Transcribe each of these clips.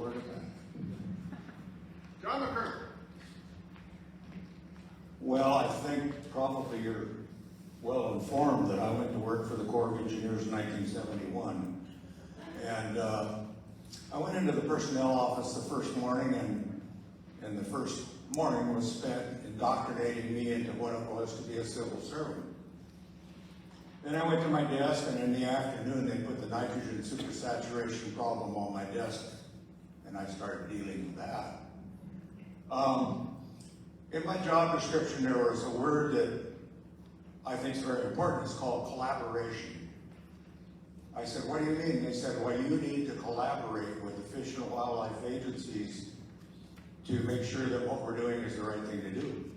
word of that. John McKern. Well, I think probably you're well informed that I went to work for the Corps of Engineers in 1971. And I went into the personnel office the first morning, and the first morning was spent indoctrinating me into what it was to be a civil servant. Then I went to my desk, and in the afternoon they put the nitrogen supersaturation problem on my desk, and I started dealing with that. In my job description there was a word that I think is very important. It's called collaboration. I said, what do you mean? They said, well, you need to collaborate with the Fish and Wildlife agencies to make sure that what we're doing is the right thing to do.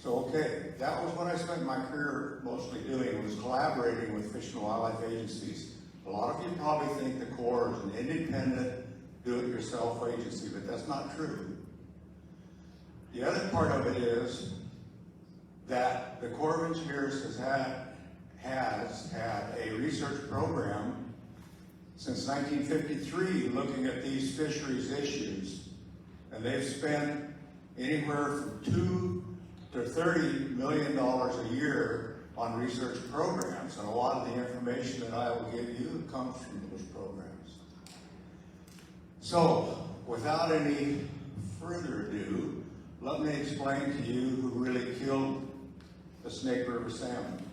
So, okay, that was what I spent my career mostly doing, was collaborating with Fish and Wildlife agencies. A lot of you probably think the Corps is an independent, do-it-yourself agency, but that's not true. The other part of it is that the Corps of Engineers has had a research program since 1953 looking at these fisheries issues, and they've spent anywhere from $2 to $30 million a year on research programs, and a lot of the information that I will give you comes from those programs. So, without any further ado, let me explain to you who really killed the Snake River salmon.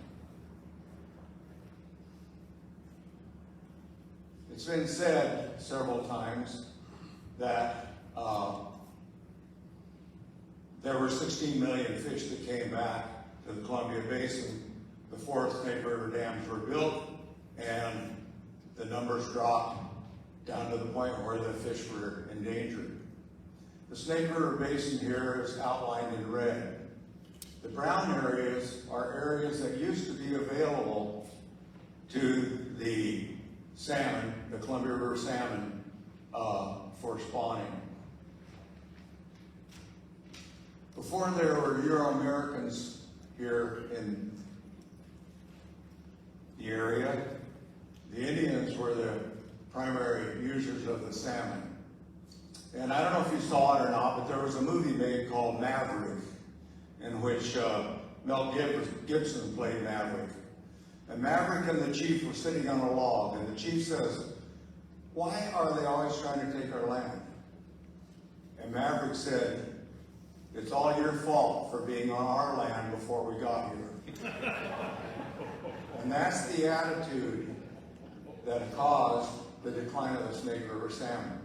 It's been said several times that there were 16 million fish that came back to the Columbia Basin before Snake River dams were built, and the numbers dropped down to the point where the fish were endangered. The Snake River Basin here is outlined in red. The brown areas are areas that used to be available to the salmon, the Columbia River salmon, for spawning. Before there were Euro-Americans here in the area, the Indians were the primary users of the salmon. And I don't know if you saw it or not, but there was a movie made called Maverick, in which Mel Gibson played Maverick. And Maverick and the chief were sitting on a log, and the chief says, "Why are they always trying to take our land?" And Maverick said, "It's all your fault for being on our land before we got here." And that's the attitude that caused the decline of the Snake River salmon.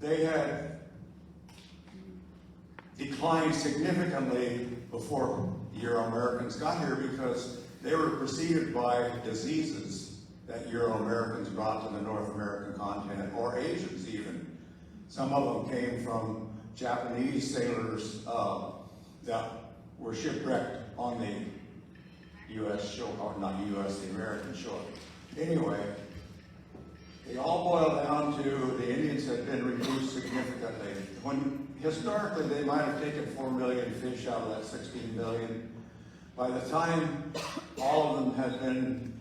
They had declined significantly before Euro-Americans got here because they were preceded by diseases that Euro-Americans brought to the North American continent, or Asians even. Some of them came from Japanese sailors that were shipwrecked on the U.S. shore, or not U.S., the American shore. Anyway, they all boil down to the Indians had been reduced significantly. When historically they might have taken 4 million fish out of that 16 million, by the time all of them had been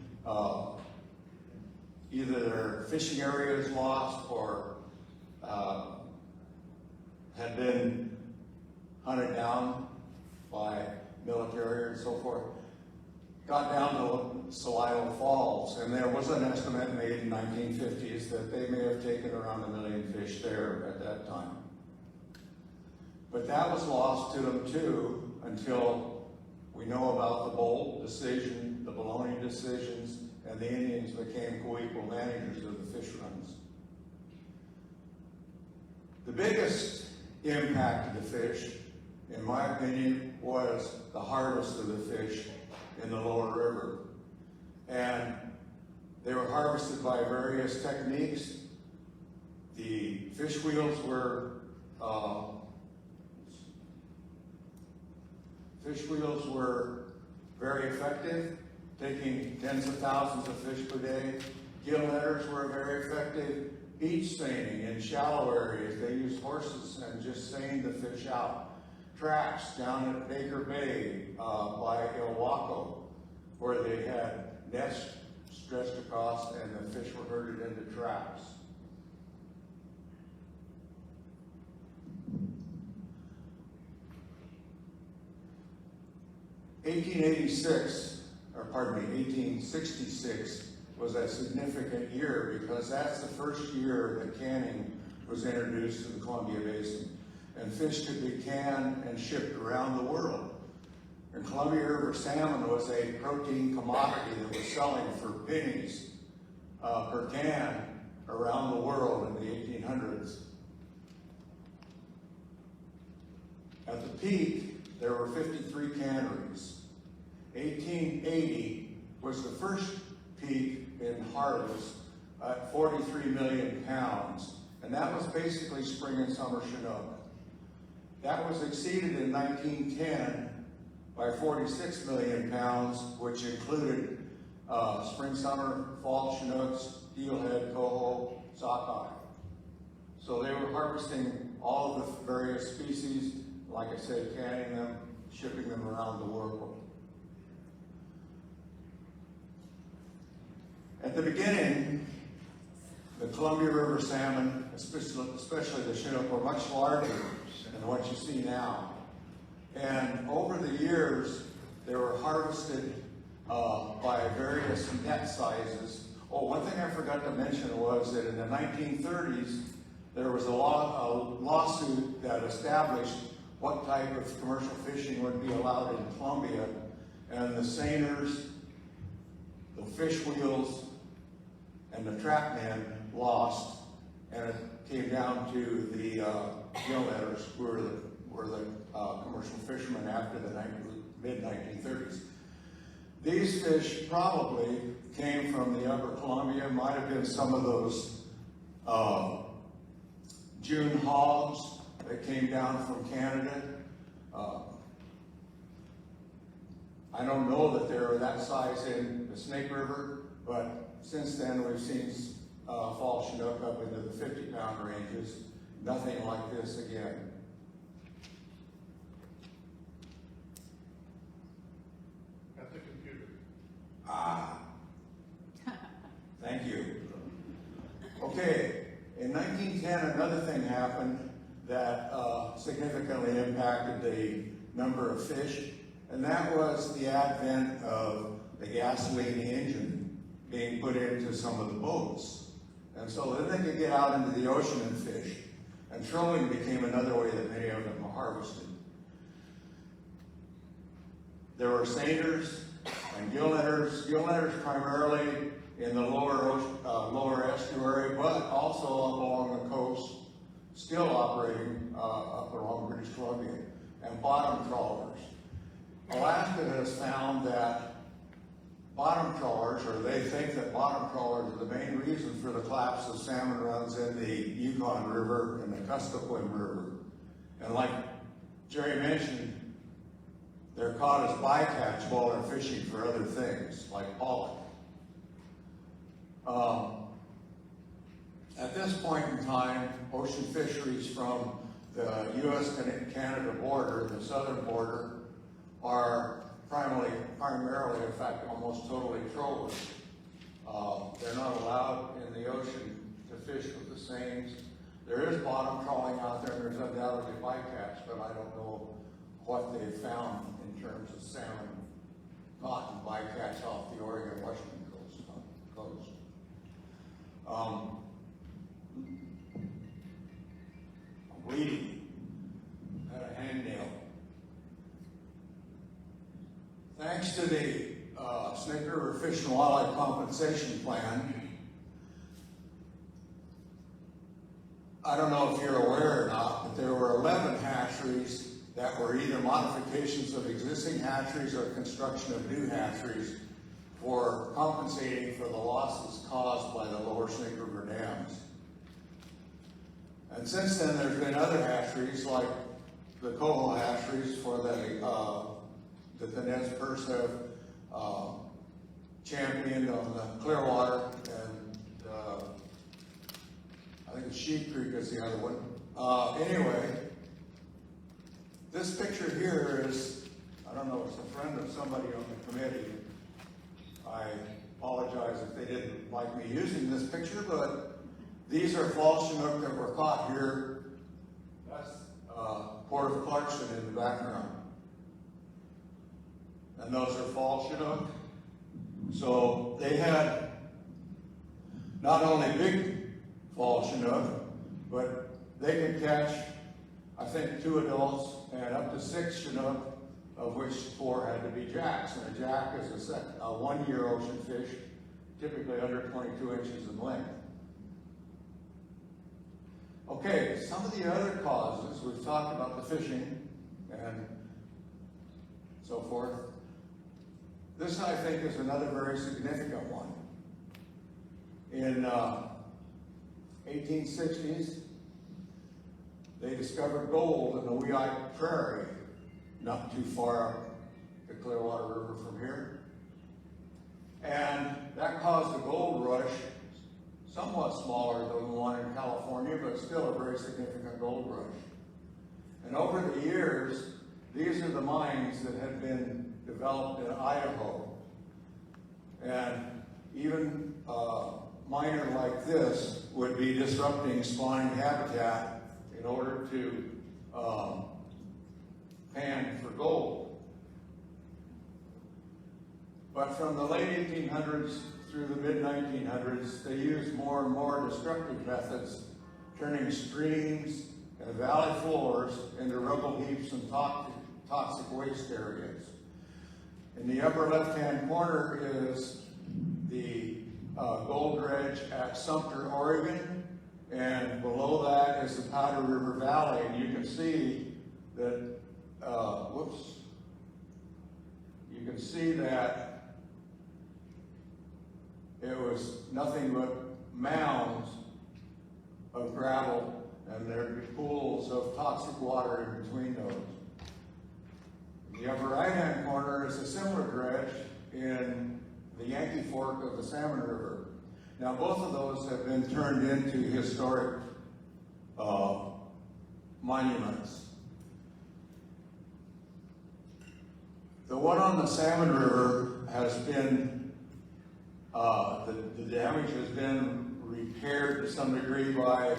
either their fishing areas lost or had been hunted down by military and so forth, got down to Salida Falls, and there was an estimate made in the 1950s that they may have taken around 1 million fish there at that time. But that was lost to them too until we know about the Bolt decision, the Bologna decisions, and the Indians became co-equal managers of the fish runs. The biggest impact of the fish, in my opinion, was the harvest of the fish in the lower river. And they were harvested by various techniques. The fish wheels were very effective, taking tens of thousands of fish per day. Gill netters were very effective. Beach seining in shallow areas, they used horses and just seined the fish out. Traps down at Baker Bay by El Waco, where they had nets stretched across, and the fish were herded into traps. Eighteen 1866 was a significant year because that's the first year that canning was introduced to the Columbia Basin. And fish could be canned and shipped around the world. And Columbia River salmon was a protein commodity that was selling for pennies per can around the world in the 1800s. At the peak, there were 53 canneries. 1880 was the first peak in harvest at 43 million pounds, and that was basically spring and summer Chinook. That was exceeded in 1910 by 46 million pounds, which included spring, summer, fall Chinooks, steelhead, coho, sockeye. So they were harvesting all of the various species, like I said, canning them, shipping them around the world. At the beginning, the Columbia River salmon, especially the Chinook, were much larger than what you see now. And over the years, they were harvested by various net sizes. Oh, one thing I forgot to mention was that in the 1930s, there was a lawsuit that established what type of commercial fishing would be allowed in Columbia. And the seiners, the fish wheels, and the trap men lost, and it came down to the gillnetters, who were the commercial fishermen after the mid-1930s. These fish probably came from the upper Columbia, might have been some of those June hogs that came down from Canada. I don't know that they were that size in the Snake River, but since then we've seen fall Chinook up into the 50-pound ranges. Nothing like this again. At the computer. Thank you. Okay, in 1910, another thing happened that significantly impacted the number of fish, and that was the advent of the gasoline engine being put into some of the boats. And so then they could get out into the ocean and fish. And trolling became another way that many of them were harvested. There were seiners and gillnetters primarily in the lower estuary, but also along the coast, still operating up along British Columbia, and bottom trawlers. Alaska has found that bottom trawlers, or they think that bottom trawlers are the main reason for the collapse of salmon runs in the Yukon River and the Kuskokwim River. And like Jerry mentioned, they're caught as bycatch while they're fishing for other things, like pollock. At this point in time, ocean fisheries from the U.S.-Canada border, the southern border, are primarily, in fact, almost totally trawlers. They're not allowed in the ocean to fish with the seines. There is bottom trawling out there, and there's undoubtedly bycatch, but I don't know what they've found in terms of salmon caught in bycatch off the Oregon-Washington coast. Weedy had a hangnail. Thanks to the Snake River Fish and Wildlife Compensation Plan, I don't know if you're aware or not, but there were 11 hatcheries that were either modifications of existing hatcheries or construction of new hatcheries for compensating for the losses caused by the lower Snake River dams. And since then, there's been other hatcheries like the coho hatcheries for that the Nez Perce have championed on the Clearwater, and I think it's Sheep Creek is the other one. Anyway, this picture here is, I don't know, it's a friend of somebody on the committee. I apologize if they didn't like me using this picture, but these are fall Chinook that were caught here. That's Port of Clarkson in the background. And those are fall Chinook. So they had not only big fall Chinook, but they could catch, I think, 2 adults and up to 6 Chinook, of which 4 had to be jacks. And a jack is a 1-year ocean fish, typically under 22 inches in length. Okay, some of the other causes, we've talked about the fishing and so forth. This, I think, is another very significant one. In 1860s, they discovered gold in the Wea Prairie, not too far up the Clearwater River from here. And that caused a gold rush, somewhat smaller than the one in California, but still a very significant gold rush. And over the years, these are the mines that had been developed in Idaho. And even a miner like this would be disrupting spawning habitat in order to pan for gold. But from the late 1800s through the mid-1900s, they used more and more destructive methods, turning streams and valley floors into rubble heaps and toxic waste areas. In the upper left-hand corner is the gold dredge at Sumter, Oregon, and below that is the Powder River Valley, and you can see that, you can see that it was nothing but mounds of gravel, and there'd be pools of toxic water in between those. In the upper right-hand corner is a similar dredge in the Yankee Fork of the Salmon River. Now, both of those have been turned into historic monuments. The one on the Salmon River has been, the damage has been repaired to some degree by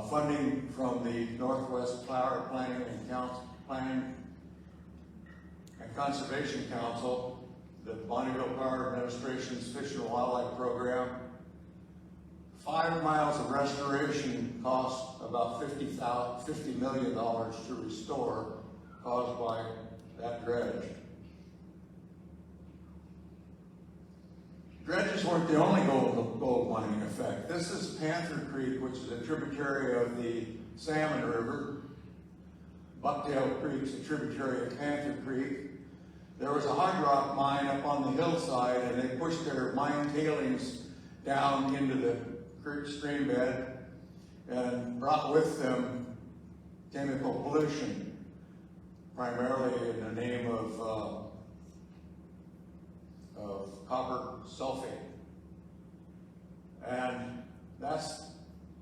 funding from the Northwest Planning and Conservation Council, the Bonneville Power Administration's Fish and Wildlife Program. 5 miles of restoration cost about $50 million to restore, caused by that dredge. Dredges weren't the only gold mining effect. This is Panther Creek, which is a tributary of the Salmon River. Bucktail Creek is a tributary of Panther Creek. There was a hard rock mine up on the hillside, and they pushed their mine tailings down into the creek stream bed and brought with them chemical pollution, primarily in the name of copper sulfate. And that's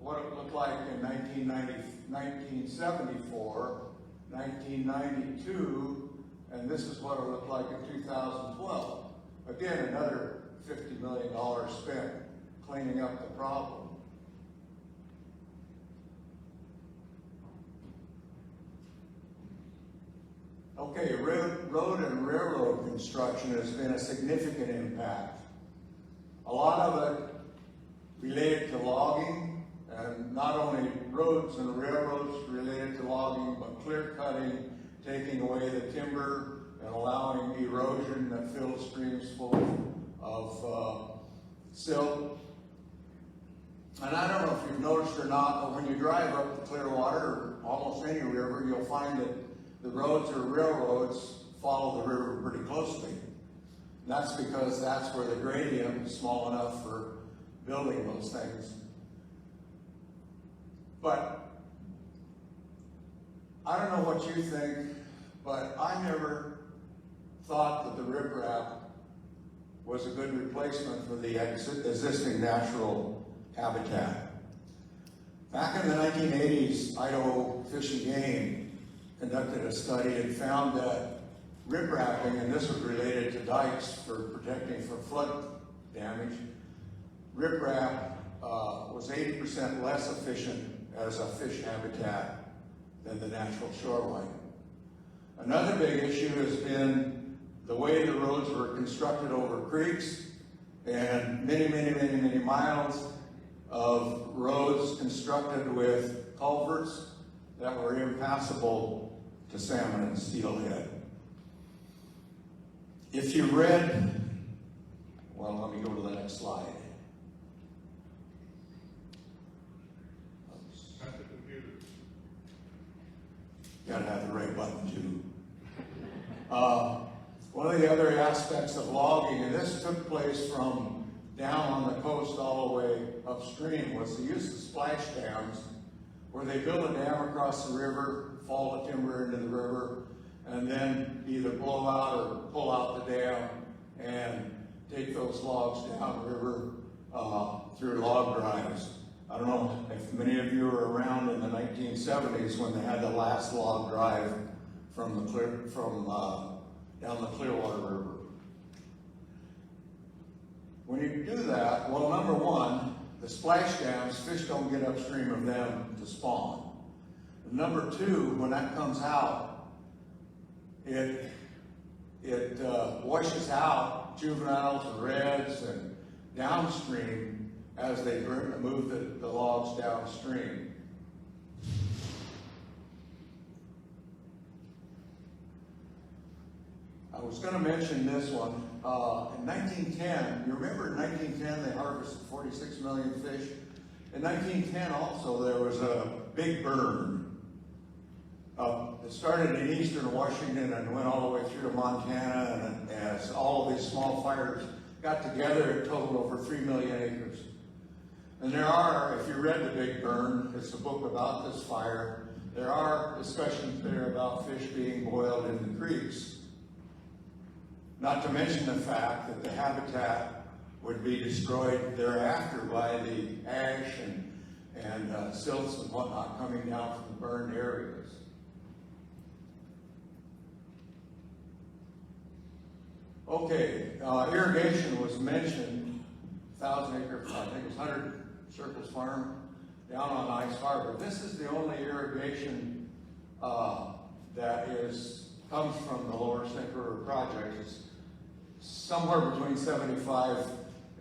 what it looked like in 1974, 1992, and this is what it looked like in 2012. Again, another $50 million spent cleaning up the problem. Okay, road and railroad construction has been a significant impact. A lot of it related to logging, and not only roads and railroads related to logging, but clear cutting, taking away the timber and allowing erosion that fills streams full of silt. And I don't know if you've noticed or not, but when you drive up the Clearwater, or almost any river, you'll find that the roads or railroads follow the river pretty closely. And that's because that's where the gradient is small enough for building those things. But I don't know what you think, but I never thought that the riprap was a good replacement for the existing natural habitat. Back in the 1980s, Idaho Fish and Game conducted a study and found that riprapping, and this was related to dikes for protecting from flood damage. Riprap was 80% less efficient as a fish habitat than the natural shoreline. Another big issue has been the way the roads were constructed over creeks, and many miles of roads constructed with culverts that were impassable to salmon and steelhead. If you read, well, let me go to the next slide. At the computer. Gotta have the right button too. One of the other aspects of logging, and this took place from down on the coast all the way upstream, was the use of splash dams, where they build a dam across the river, fall the timber into the river, and then either blow out or pull out the dam and take those logs downriver through log drives. I don't know if many of you were around in the 1970s when they had the last log drive from down the Clearwater River. When you do that, well, number one, the splash dams, fish don't get upstream of them to spawn. And number two, when that comes out, it washes out juveniles and reds and downstream as they move the logs downstream. I was going to mention this one. In 1910, you remember in 1910 they harvested 46 million fish? In 1910 also there was a big burn. It started in eastern Washington and went all the way through to Montana, and as all of these small fires got together, it totaled over 3 million acres. And there are, if you read The Big Burn, it's a book about this fire, there are discussions there about fish being boiled in the creeks. Not to mention the fact that the habitat would be destroyed thereafter by the ash and silts and whatnot coming down from the burned areas. Okay, irrigation was mentioned, 1,000-acre, I think it was 100 Circles Farm down on Ice Harbor. This is the only irrigation that comes from the Lower Snake River project. It's somewhere between 75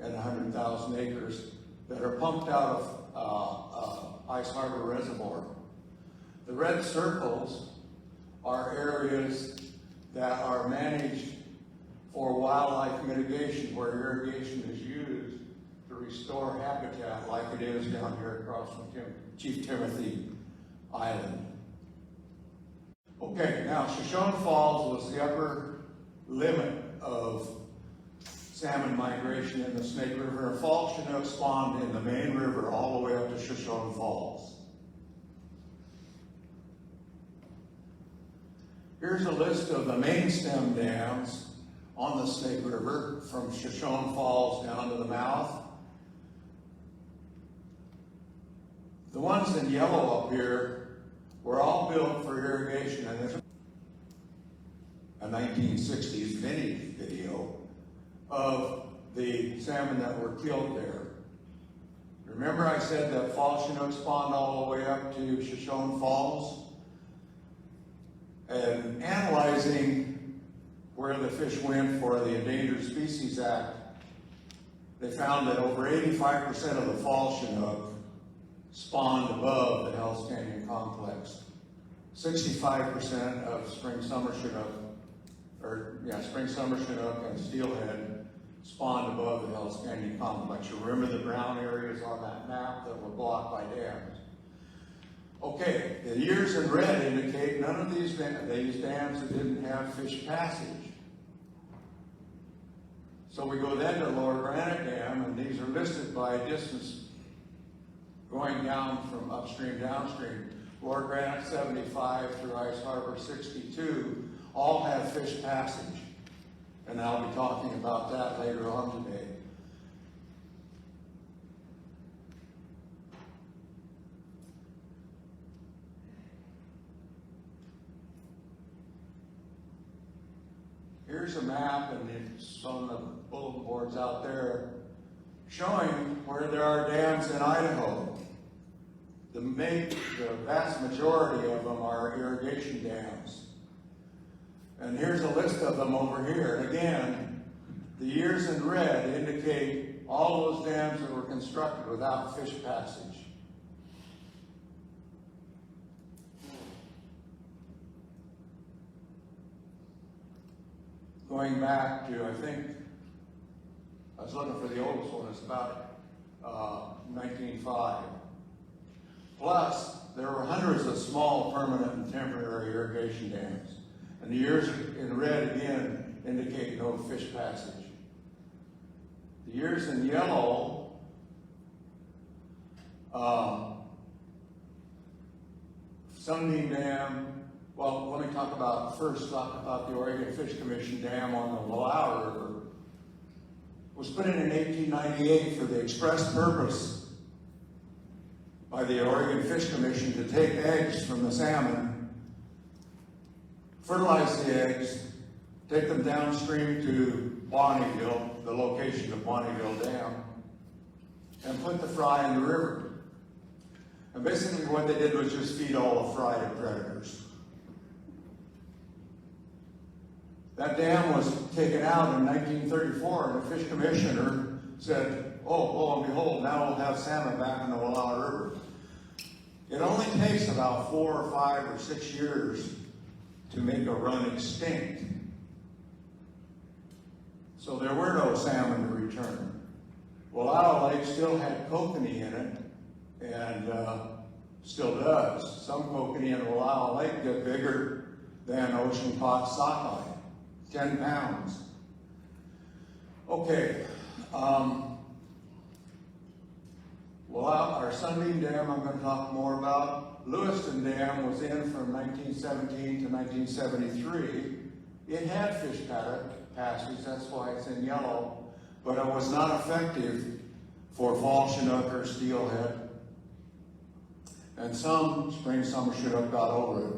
and 100,000 acres that are pumped out of Ice Harbor Reservoir. The red circles are areas that are managed for wildlife mitigation, where irrigation is used to restore habitat like it is down here across from Chief Timothy Island. Okay, now Shoshone Falls was the upper limit of salmon migration in the Snake River, and fall Chinook spawned in the main river all the way up to Shoshone Falls. Here's a list of the main stem dams on the Snake River from Shoshone Falls down to the mouth. The ones in yellow up here were all built for irrigation, and there's a 1960s vintage video of the salmon that were killed there. Remember I said that fall Chinook spawned all the way up to Shoshone Falls? And analyzing where the fish went for the Endangered Species Act, they found that over 85% of the fall Chinook spawned above the Hell's Canyon complex. 65% of spring summer Chinook and steelhead spawned above the Hell's Canyon complex. You remember the brown areas on that map that were blocked by dams. Okay, the years in red indicate none of these dams that didn't have fish passage. So we go then to Lower Granite Dam, and these are listed by distance going down from upstream, downstream. Lower Granite 75 through Ice Harbor 62 all have fish passage. And I'll be talking about that later on today. here's a map, and it's on the bulletin boards out there, showing where there are dams in Idaho. The vast majority of them are irrigation dams. And here's a list of them over here. And again, the years in red indicate all those dams that were constructed without fish passage. Going back to, I think, I was looking for the oldest one, it's about 1905. Plus, there were hundreds of small permanent and temporary irrigation dams. And the years in red, again, indicate no fish passage. The years in yellow Sunbeam Dam. Well, let me talk about the Oregon Fish Commission Dam on the Walla River. It was put in 1898 for the express purpose by the Oregon Fish Commission to take eggs from the salmon, fertilize the eggs, take them downstream to Bonneville, the location of Bonneville Dam, and put the fry in the river. And basically what they did was just feed all the fry to predators. That dam was taken out in 1934, and the fish commissioner said, oh, lo and behold, now we'll have salmon back in the Walla River. It only takes about 4 or 5 or 6 years to make a run extinct. So there were no salmon to return. Walla Lake still had kokanee in it, and still does. Some kokanee in Walla Lake get bigger than ocean pot sockeye, 10 pounds. Okay, our Sunbeam Dam I'm going to talk more about. Lewiston Dam was in from 1917 to 1973. It had fish passage, that's why it's in yellow, but it was not effective for fall chinook or steelhead. And some spring summer chinook got over it.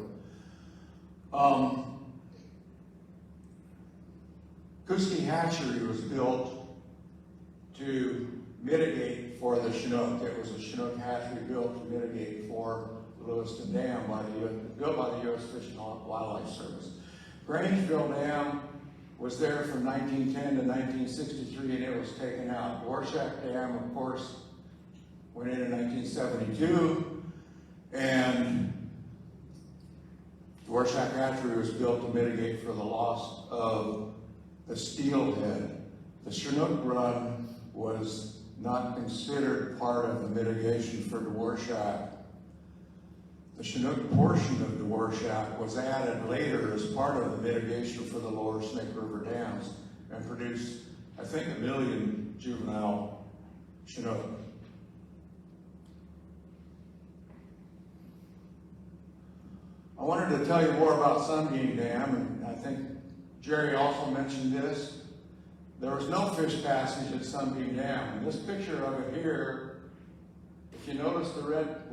U.S.A.C.E. hatchery was built to mitigate for the chinook. It was a chinook hatchery built to mitigate for the Lewiston Dam built by the U.S. Fish and Wildlife Service. Grangeville Dam was there from 1910 to 1963, and it was taken out. Dvorak Dam, of course, went in 1972, and Dvorak hatchery was built to mitigate for the loss of the steelhead. The Chinook run was not considered part of the mitigation for Dvorak. The Chinook portion of Dvorak was added later as part of the mitigation for the lower Snake River dams and produced, I think, 1 million juvenile Chinook. I wanted to tell you more about Sunbeam Dam, and I think Jerry also mentioned this. There was no fish passage at Sunbeam Dam. And this picture of it here, if you notice the red,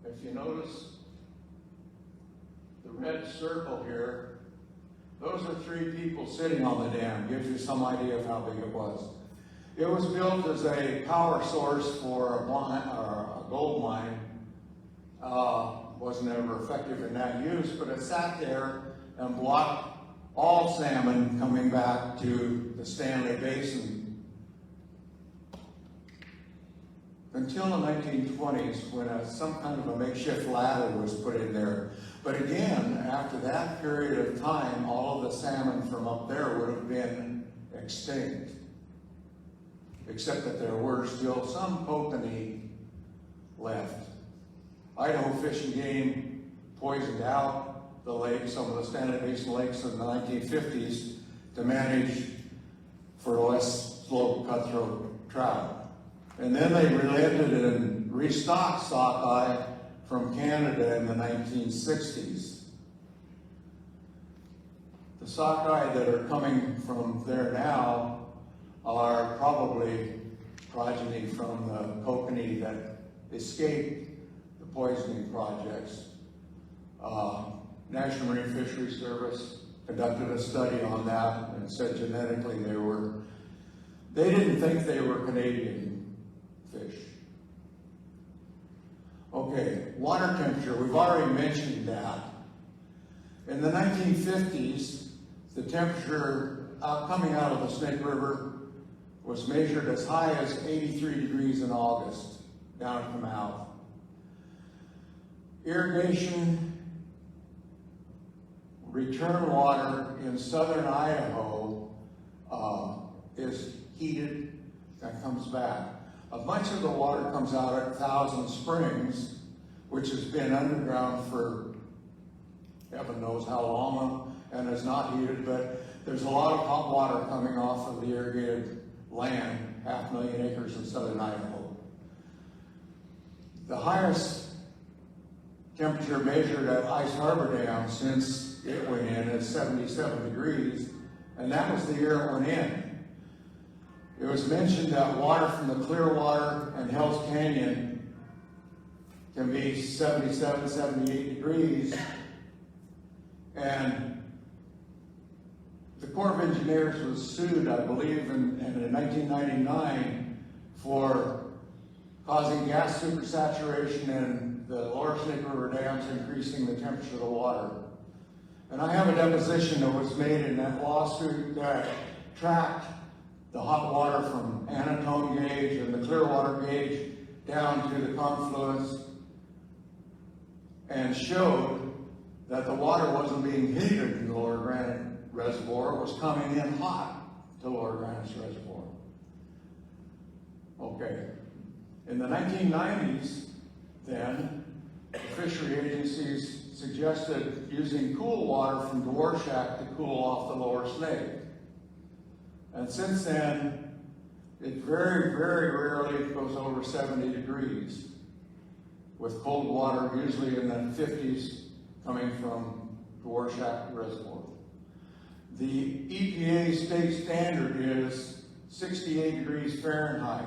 if you notice the red circle here, those are 3 people sitting on the dam. Gives you some idea of how big it was. It was built as a power source for a gold mine. Wasn't ever effective in that use, but it sat there and blocked all salmon coming back to the Stanley Basin until the 1920s, when some kind of a makeshift ladder was put in there. But again, after that period of time, all of the salmon from up there would have been extinct, except that there were still some kokanee left. Idaho Fish and Game poisoned out the lake, some of the Stanley Basin lakes in the 1950s to manage for less slow cutthroat trout. And then they relented and restocked sockeye from Canada in the 1960s. The sockeye that are coming from there now are probably progeny from the kokanee that escaped poisoning projects. National Marine Fisheries Service conducted a study on that and said genetically they didn't think they were Canadian fish. Okay, water temperature, we've already mentioned that. In the 1950s, the temperature coming out of the Snake River was measured as high as 83 degrees in August down at the mouth. Irrigation return water in southern Idaho is heated and comes back. A bunch of the water comes out at Thousand Springs, which has been underground for heaven knows how long and is not heated, but there's a lot of hot water coming off of the irrigated land, 500,000 acres in southern Idaho. The highest temperature measured at Ice Harbor Dam since it went in is 77 degrees, and that was the year it went in. It was mentioned that water from the Clearwater and Hell's Canyon can be 77, 78 degrees, and the Corps of Engineers was sued, I believe, in 1999 for causing gas supersaturation in the lower Snake River dams, increasing the temperature of the water. And I have a deposition that was made in that lawsuit that tracked the hot water from Anatone Gauge and the Clearwater Gauge down to the confluence and showed that the water wasn't being heated in the Lower Granite Reservoir, it was coming in hot to Lower Granite Reservoir. Okay. In the 1990s, then, the fishery agencies suggested using cool water from Dvorak to cool off the lower Snake. And since then, it very, very rarely goes over 70 degrees, with cold water usually in the 50s coming from Dvorak Reservoir. The EPA state standard is 68 degrees Fahrenheit.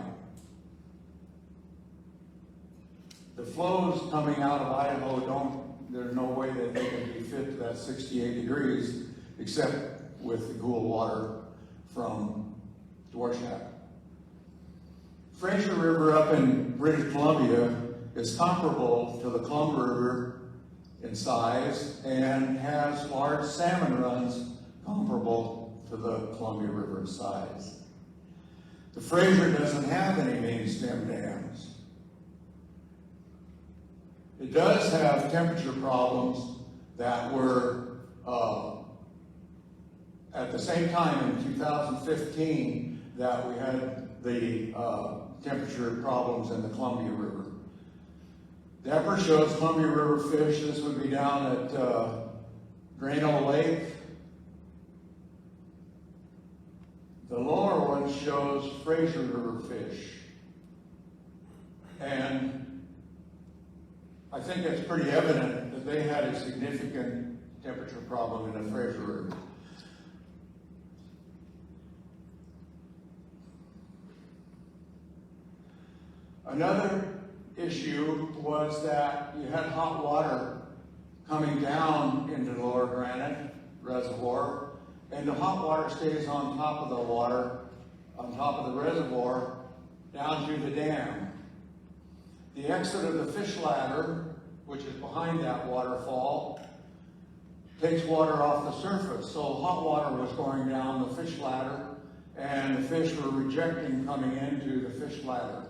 The flows coming out of Idaho there's no way that they can be fit to that 68 degrees except with the cool water from Dvorak. Fraser River up in British Columbia is comparable to the Columbia River in size and has large salmon runs comparable to the Columbia River in size. The Fraser doesn't have any main stem dams. It does have temperature problems that were at the same time in 2015 that we had the temperature problems in the Columbia River. Deborah shows Columbia River fish. This would be down at Drano Lake. The lower one shows Fraser River fish. And I think it's pretty evident that they had a significant temperature problem in the Fraser River. Another issue was that you had hot water coming down into the Lower Granite Reservoir, and the hot water stays on top of the water, on top of the reservoir, down to the dam. The exit of the fish ladder, which is behind that waterfall, takes water off the surface. So hot water was going down the fish ladder, and the fish were rejecting coming into the fish ladder.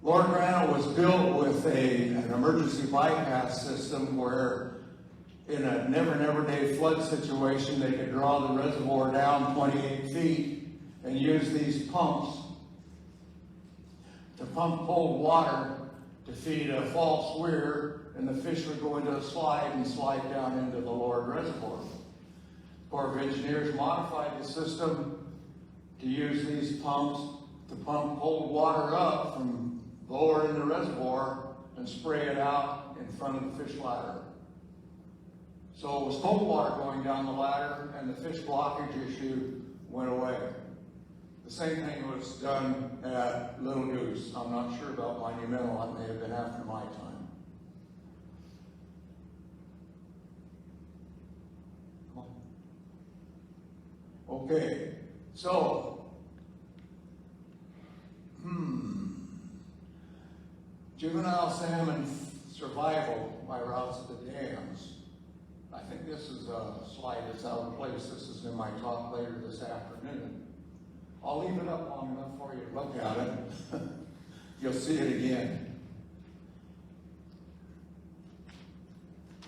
Lower Granite was built with an emergency bypass system where in a never day flood situation, they could draw the reservoir down 28 feet and use these pumps to pump cold water to feed a false weir, and the fish would go into a slide and slide down into the lower reservoir. The Corps of Engineers modified the system to use these pumps to pump cold water up from lower in the reservoir and spray it out in front of the fish ladder. So it was cold water going down the ladder, and the fish blockage issue went away. The same thing was done at Little Goose. I'm not sure about Monumental. It may have been after my time. Okay, so, juvenile salmon survival by routes of the dams. I think this is a slide that's out of place. This is in my talk later this afternoon. I'll leave it up long enough for you to look at it. You'll see it again.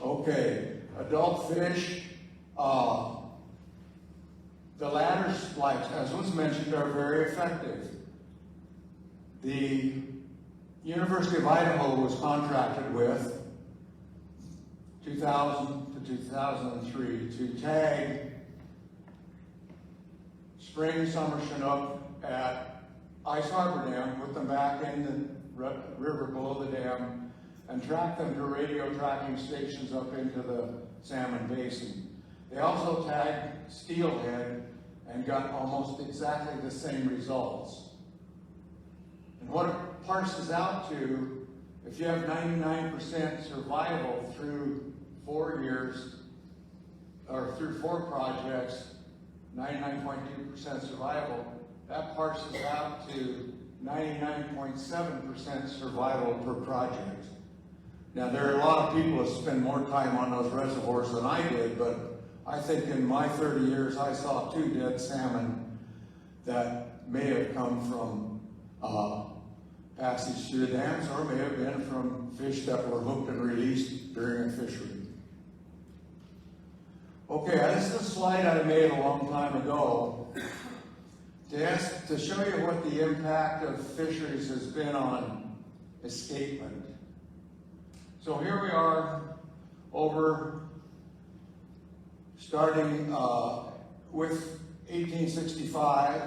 Okay, adult fish. The ladder spikes, as was mentioned, are very effective. The University of Idaho was contracted with 2000 to 2003 to tag spring summer Chinook at Ice Harbor Dam, put them back in the river below the dam, and track them to radio tracking stations up into the salmon basin. They also tagged steelhead and got almost exactly the same results. And what it parses out to, if you have 99% survival through 4 years, or through 4 projects, 99.2% survival, that parses out to 99.7% survival per project. Now, there are a lot of people that spend more time on those reservoirs than I did, but I think in my 30 years, I saw 2 dead salmon that may have come from passage through the dams, or may have been from fish that were hooked and released during a fishery. Okay, this is a slide I made a long time ago to show you what the impact of fisheries has been on escapement. So here we are starting with 1865,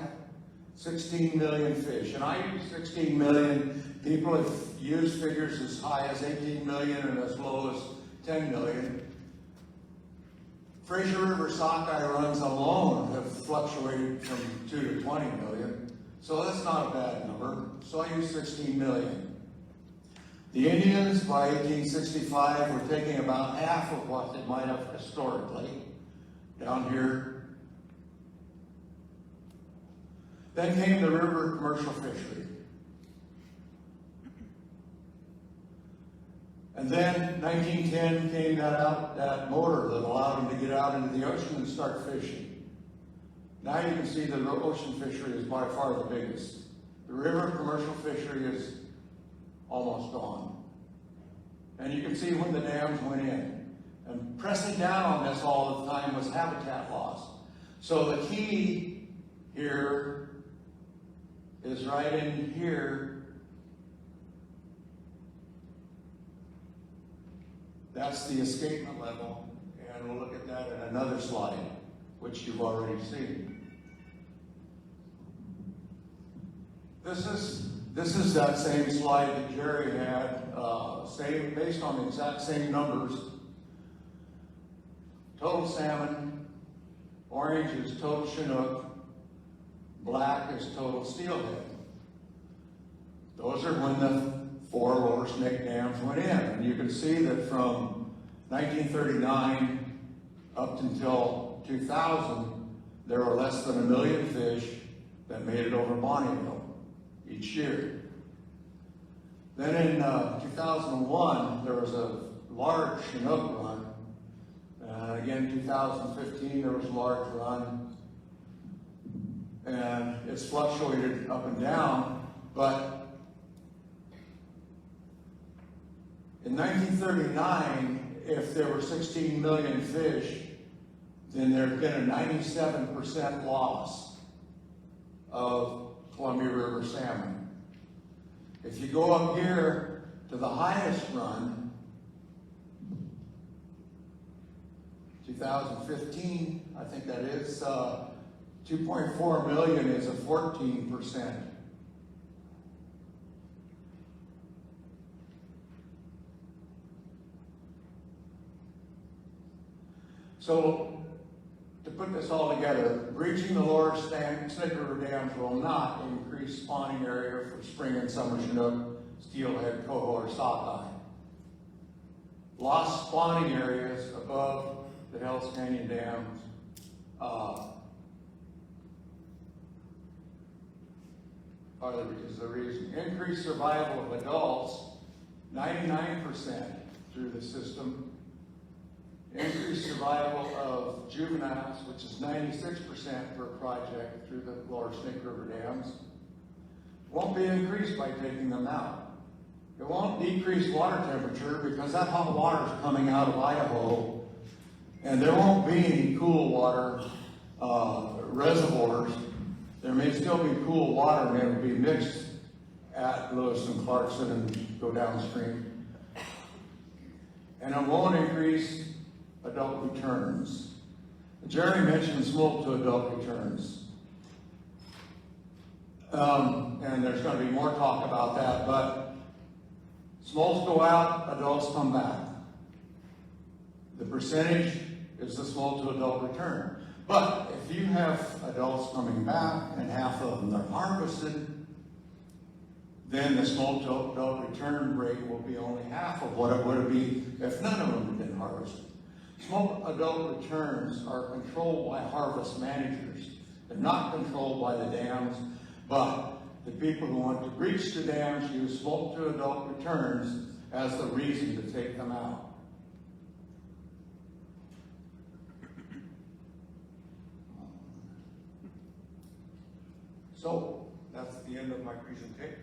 16 million fish. And I use 16 million. People have used figures as high as 18 million and as low as 10 million. Fraser River sockeye runs alone have fluctuated from 2 to 20 million. So that's not a bad number. So I use 16 million. The Indians by 1865 were taking about half of what they might have historically down here. Then came the river commercial fishery. And then 1910 came that motor that allowed them to get out into the ocean and start fishing. Now you can see the ocean fishery is by far the biggest. The river commercial fishery is almost gone. And you can see when the dams went in. And pressing down on this all the time was habitat loss. So the key here is right in here. That's the escapement level. And we'll look at that in another slide, which you've already seen. This is that same slide that Jerry had, based on the exact same numbers. Total salmon, orange is total Chinook, black is total steelhead. Those are when the 4 lower snake dams went in. And you can see that from 1939 up until 2000, there were less than 1 million fish that made it over Bonneville each year. Then in 2001, there was a large Chinook run. And again, 2015, there was a large run. And it's fluctuated up and down. But in 1939, if there were 16 million fish, then there had been a 97% loss of Columbia River salmon. If you go up here to the highest run, 2015, I think that is, 2.4 million is a 14%. So, to put this all together, breaching the lower Snake River dams will not increase spawning area for spring and summer Chinook, steelhead, coho, or sockeye. Lost spawning areas above the Hells Canyon dams is the reason. Increased survival of adults, 99% through the system. Increased survival of juveniles, which is 96% per project through the Lower Snake River dams. Won't be increased by taking them out. It won't decrease water temperature because that hot water is coming out of Idaho, and there won't be any cool water reservoirs. There may still be cool water, and it'll be mixed at Lewis and Clarkson and go downstream. And it won't increase adult returns. Jerry mentioned smolt to adult returns. And there's going to be more talk about that, but smolts go out, adults come back. The percentage is the smolt to adult return. But if you have adults coming back and half of them are harvested, then the smolt to adult return rate will be only half of what it would be if none of them had been harvested. Smolt adult returns are controlled by harvest managers. They're not controlled by the dams, but the people who want to breach the dams use smolt to adult returns as the reason to take them out. So that's the end of my presentation.